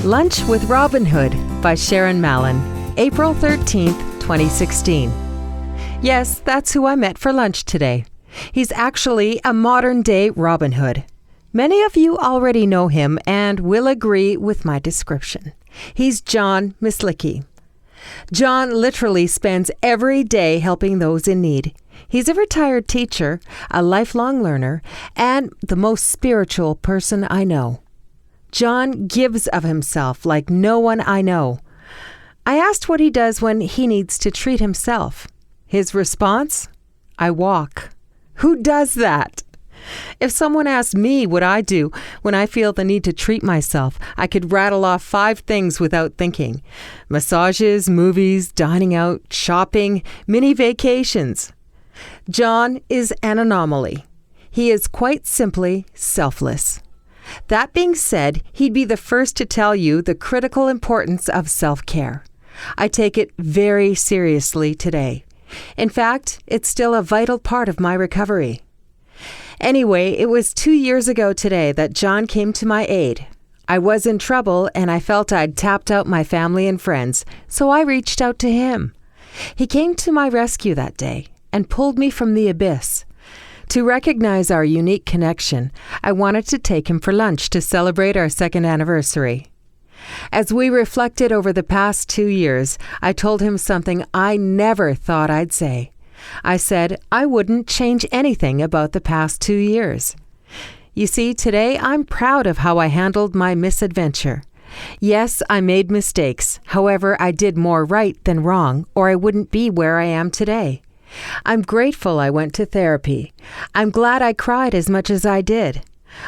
Lunch with Robin Hood by Sharon Mallon, April 13th, 2016. Yes, that's who I met for lunch today. He's actually a modern-day Robin Hood. Many of you already know him and will agree with my description. He's John Myslicki. John literally spends every day helping those in need. He's a retired teacher, a lifelong learner, and the most spiritual person I know. John gives of himself like no one I know. I asked what he does when he needs to treat himself. His response? I walk. Who does that? If someone asked me what I do when I feel the need to treat myself, I could rattle off 5 things without thinking. Massages, movies, dining out, shopping, mini vacations. John is an anomaly. He is quite simply selfless. That being said, he'd be the first to tell you the critical importance of self-care. I take it very seriously today. In fact, it's still a vital part of my recovery. Anyway, it was 2 years ago today that John came to my aid. I was in trouble and I felt I'd tapped out my family and friends, so I reached out to him. He came to my rescue that day and pulled me from the abyss. To recognize our unique connection, I wanted to take him for lunch to celebrate our 2nd anniversary. As we reflected over the past 2 years, I told him something I never thought I'd say. I said I wouldn't change anything about the past 2 years. You see, today I'm proud of how I handled my misadventure. Yes, I made mistakes. However, I did more right than wrong, or I wouldn't be where I am today. I'm grateful I went to therapy. I'm glad I cried as much as I did.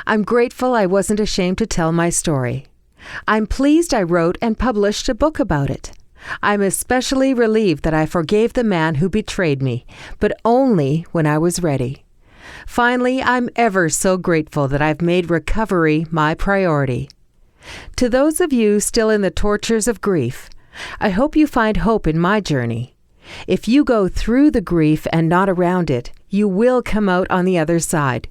I'm grateful I wasn't ashamed to tell my story. I'm pleased I wrote and published a book about it. I'm especially relieved that I forgave the man who betrayed me, but only when I was ready. Finally, I'm ever so grateful that I've made recovery my priority. To those of you still in the tortures of grief, I hope you find hope in my journey. If you go through the grief and not around it, you will come out on the other side.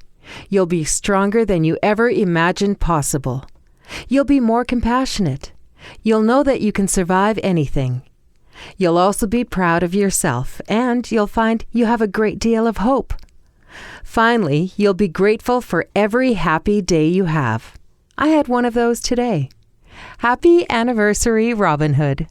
You'll be stronger than you ever imagined possible. You'll be more compassionate. You'll know that you can survive anything. You'll also be proud of yourself, and you'll find you have a great deal of hope. Finally, you'll be grateful for every happy day you have. I had one of those today. Happy anniversary, Robin Hood.